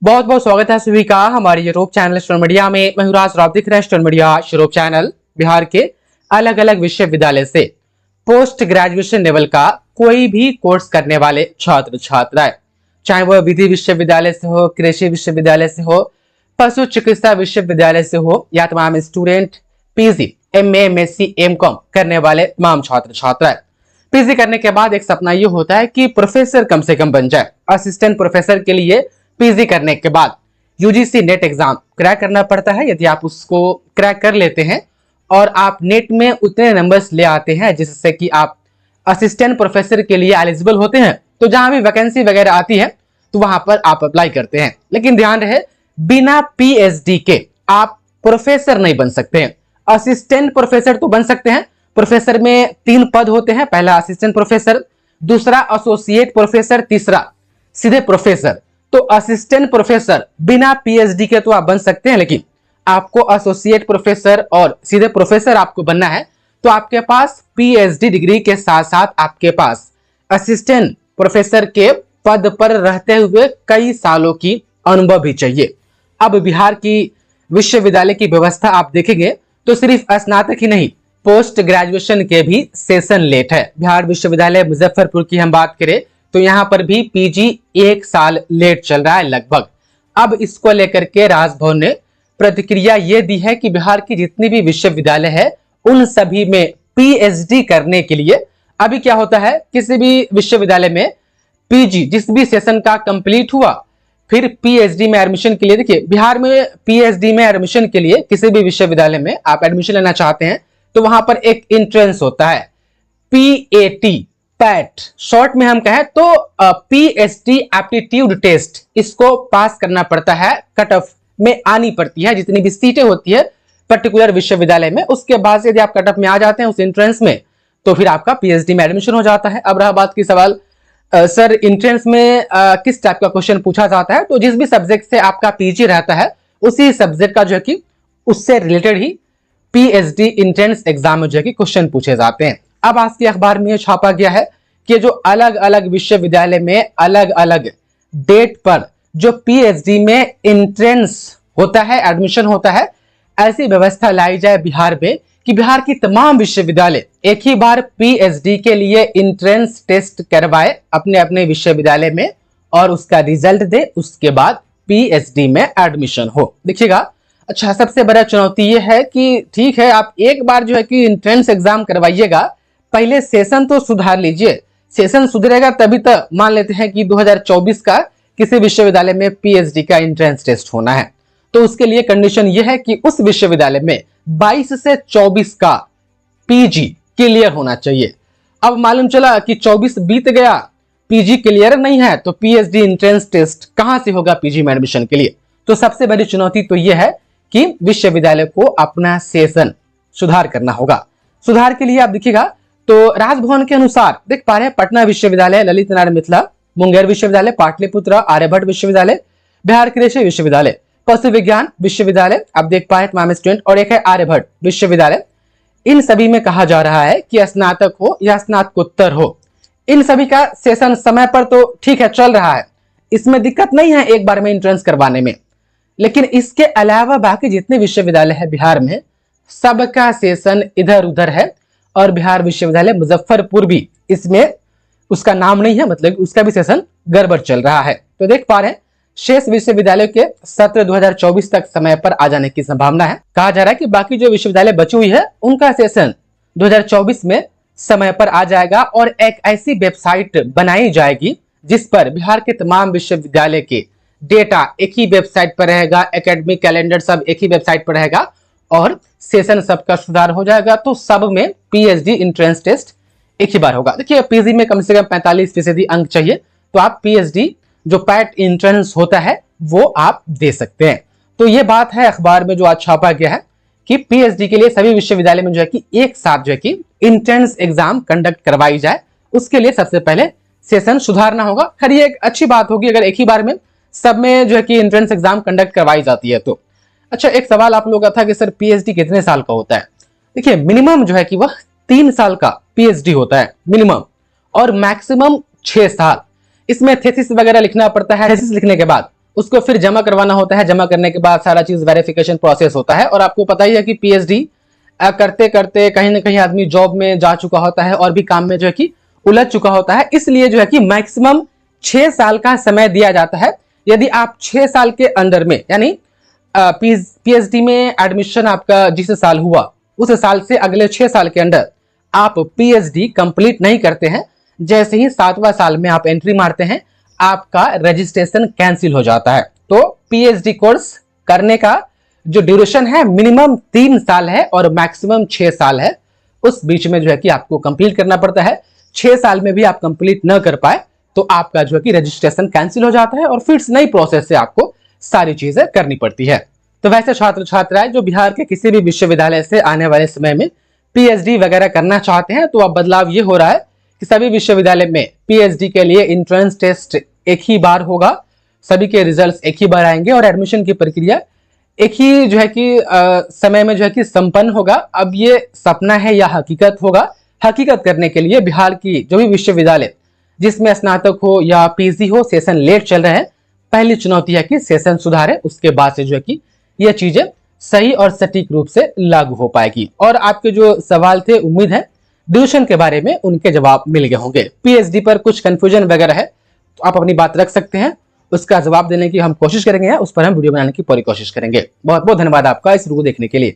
बहुत बहुत स्वागत है सभी का हमारे यूट्यूब चैनल स्टूडेंट मीडिया में। मैं राज राव दिख रहा है student media YouTube channel Bihar के अलग अलग विश्वविद्यालय से पोस्ट ग्रेजुएशन लेवल का कोई भी कोर्स करने वाले छात्र छात्राएं, चाहे वह विधि विश्वविद्यालय से हो, कृषि विश्वविद्यालय से हो, पशु चिकित्सा विश्वविद्यालय से हो, या तमाम student PG, MA, MSc, MCom करने वाले तमाम छात्र छात्राएं। पीजी करने के बाद एक सपना ये होता है कि प्रोफेसर कम से कम बन जाए। असिस्टेंट प्रोफेसर के लिए पीजी करने के बाद यूजीसी नेट एग्जाम क्रैक करना पड़ता है। यदि आप उसको क्रैक कर लेते हैं और आप नेट में उतने नंबर्स ले आते हैं जिससे कि आप असिस्टेंट प्रोफेसर के लिए एलिजिबल होते हैं, तो जहां भी वैकेंसी वगैरह आती है तो वहां पर आप अप्लाई करते हैं। लेकिन ध्यान रहे, बिना पीएचडी के आप प्रोफेसर नहीं बन सकते हैं। असिस्टेंट प्रोफेसर तो बन सकते हैं। प्रोफेसर में 3 पद होते हैं, पहला असिस्टेंट प्रोफेसर, दूसरा एसोसिएट प्रोफेसर, तीसरा सीधे प्रोफेसर। तो असिस्टेंट प्रोफेसर बिना पीएचडी के तो आप बन सकते हैं, लेकिन आपको एसोसिएट प्रोफेसर और सीधे प्रोफेसर आपको बनना है तो आपके पास पीएचडी डिग्री के साथ साथ आपके पास असिस्टेंट प्रोफेसर के पद पर रहते हुए कई सालों की अनुभव भी चाहिए। अब बिहार की विश्वविद्यालय की व्यवस्था आप देखेंगे तो सिर्फ स्नातक ही नहीं, पोस्ट ग्रेजुएशन के भी सेशन लेट है। बिहार विश्वविद्यालय मुजफ्फरपुर की हम बात करें तो यहां पर भी पीजी 1 साल लेट चल रहा है लगभग। अब इसको लेकर के राजभवन ने प्रतिक्रिया ये दी है कि बिहार की जितनी भी विश्वविद्यालय है उन सभी में पीएचडी करने के लिए अभी क्या होता है, किसी भी विश्वविद्यालय में पीजी जिस भी सेशन का कंप्लीट हुआ फिर पीएचडी में एडमिशन के लिए, देखिए बिहार में पीएचडी में एडमिशन के लिए किसी भी विश्वविद्यालय में आप एडमिशन लेना चाहते हैं तो वहां पर एक एंट्रेंस होता है, पीएटी, पैट शॉर्ट में हम कहें तो पीएचडी एप्टीट्यूड टेस्ट। इसको पास करना पड़ता है, कट ऑफ में आनी पड़ती है जितनी भी सीटें होती है पर्टिकुलर विश्वविद्यालय में। उसके बाद यदि आप कट ऑफ में आ जाते हैं उस एंट्रेंस में तो फिर आपका पीएचडी में एडमिशन हो जाता है। अब रहा बात की सवाल, सर एंट्रेंस में किस टाइप का क्वेश्चन पूछा जाता है, तो जिस भी सब्जेक्ट से आपका पीजी रहता है उसी सब्जेक्ट का जो है कि उससे रिलेटेड ही पीएचडी एंट्रेंस एग्जाम में जो है कि क्वेश्चन पूछे जाते हैं। अब आज के अखबार में छापा गया है कि जो अलग अलग विश्वविद्यालय में अलग अलग डेट पर जो पीएचडी में एंट्रेंस होता है, एडमिशन होता है, ऐसी व्यवस्था लाई जाए बिहार में कि बिहार की तमाम विश्वविद्यालय एक ही बार पीएचडी के लिए एंट्रेंस टेस्ट करवाए अपने अपने विश्वविद्यालय में और उसका रिजल्ट दे, उसके बाद पीएचडी में एडमिशन हो। देखिएगा, अच्छा सबसे बड़ा चुनौती यह है कि ठीक है आप एक बार जो है कि एंट्रेंस एग्जाम करवाइएगा, पहले सेशन तो सुधार लीजिए। सेशन सुधरेगा तभी तो मान लेते हैं कि 2024 का किसी विश्वविद्यालय में पीएचडी का एंट्रेंस टेस्ट होना है, तो उसके लिए कंडीशन यह है कि उस विश्वविद्यालय में 22 से 24 का पीजी क्लियर होना चाहिए। अब मालूम चला कि 24 बीत गया, पीजी क्लियर नहीं है, तो पीएचडी एंट्रेंस टेस्ट कहां से होगा पीजी में एडमिशन के लिए। तो सबसे बड़ी चुनौती तो यह है कि विश्वविद्यालय को अपना सेशन सुधार करना होगा। सुधार के लिए आप देखिएगा तो राजभवन के अनुसार देख पा रहे हैं, पटना विश्वविद्यालय, ललित नारायण मिथिला, मुंगेर विश्वविद्यालय, पाटलिपुत्र, आर्यभट्ट विश्वविद्यालय, बिहार कृषि विश्वविद्यालय, पशु विज्ञान विश्वविद्यालय, आप देख पाए तमाम स्टूडेंट, और एक है आर्यभट्ट विश्वविद्यालय। इन सभी में कहा जा रहा है कि स्नातक हो या स्नातकोत्तर हो, इन सभी का सेशन समय पर तो ठीक है चल रहा है, इसमें दिक्कत नहीं है एक बार में एंट्रेंस करवाने में। लेकिन इसके अलावा बाकी जितने विश्वविद्यालय है बिहार में सबका सेशन इधर उधर है और बिहार विश्वविद्यालय मुजफ्फरपुर भी इसमें उसका नाम नहीं है, मतलब उसका भी सेशन गड़बड़ चल रहा है। तो देख पा रहे हैं शेष विश्वविद्यालय के सत्र 2024 तक समय पर आ जाने की संभावना है। कहा जा रहा है कि बाकी जो विश्वविद्यालय बची हुई है उनका सेशन 2024 में समय पर आ जाएगा और एक ऐसी वेबसाइट बनाई जाएगी जिस पर बिहार के तमाम विश्वविद्यालय के डेटा एक ही वेबसाइट पर रहेगा, एकेडमिक कैलेंडर सब एक ही वेबसाइट पर रहेगा और सेशन सबका सुधार हो जाएगा। तो सब में पीएचडी एंट्रेंस टेस्ट एक ही बार होगा। देखिए पीजी में कम से कम 45% अंक चाहिए, तो आप पीएचडी जो पैट एंट्रेंस होता है वो आप दे सकते हैं। तो ये बात है अखबार में जो आज छापा गया है कि पीएचडी के लिए सभी विश्वविद्यालय में जो है कि एक साथ जो है कि एंट्रेंस एग्जाम कंडक्ट करवाई जाए। उसके लिए सबसे पहले सेशन सुधारना होगा। खैर ये एक अच्छी बात होगी अगर एक ही बार में सब में जो है कि एंट्रेंस एग्जाम कंडक्ट करवाई जाती है तो। अच्छा एक सवाल आप लोगों का था कि सर पीएचडी कितने साल का होता है। देखिए मिनिमम जो है कि वह 3 साल का पीएचडी होता है मिनिमम, और मैक्सिमम 6 साल। इसमें थीसिस वगैरह लिखना पड़ता है। थीसिस लिखने के बाद उसको फिर जमा करवाना होता है। जमा करने के बाद सारा चीज वेरिफिकेशन प्रोसेस होता है। और आपको पता ही है कि पीएचडी करते करते कहीं ना कहीं आदमी जॉब में जा चुका होता है और भी काम में जो है कि उलझ चुका होता है। इसलिए जो है कि मैक्सिमम 6 साल का समय दिया जाता है। यदि आप 6 साल के अंदर में, यानी पीएचडी में एडमिशन आपका जिस साल हुआ उस साल से अगले 6 साल के अंदर आप पीएचडी कंप्लीट नहीं करते हैं, जैसे ही 7वां साल में आप एंट्री मारते हैं आपका रजिस्ट्रेशन कैंसिल हो जाता है। तो पीएचडी कोर्स करने का जो ड्यूरेशन है मिनिमम 3 साल है और मैक्सिमम 6 साल है। उस बीच में जो है कि आपको कंप्लीट करना पड़ता है। 6 साल में भी आप कंप्लीट न कर पाए तो आपका जो है कि रजिस्ट्रेशन कैंसिल हो जाता है और फिर नई प्रोसेस से आपको सारी चीजें करनी पड़ती है। तो वैसे छात्र छात्राएं जो बिहार के किसी भी विश्वविद्यालय से आने वाले समय में पीएचडी वगैरह करना चाहते हैं, तो अब बदलाव ये हो रहा है कि सभी विश्वविद्यालय में पीएचडी के लिए एंट्रेंस टेस्ट एक ही बार होगा। सभी के रिजल्ट्स एक ही बार आएंगे और एडमिशन की प्रक्रिया एक ही जो है कि समय में जो है कि संपन्न होगा। अब ये सपना है या हकीकत होगा? हकीकत करने के लिए बिहार की जो भी विश्वविद्यालय जिसमें स्नातक हो या पीजी हो सेशन लेट चल रहे हैं, पहली चुनौती है कि सेशन सुधारे। उसके बाद से जो है कि ये चीजें सही और सटीक रूप से लागू हो पाएगी। और आपके जो सवाल थे, उम्मीद है ड्यूरेशन के बारे में उनके जवाब मिल गए होंगे। पीएचडी पर कुछ कंफ्यूजन वगैरह है तो आप अपनी बात रख सकते हैं, उसका जवाब देने की हम कोशिश करेंगे, उस पर हम वीडियो बनाने की पूरी कोशिश करेंगे। बहुत बहुत धन्यवाद आपका इस वीडियो को देखने के लिए।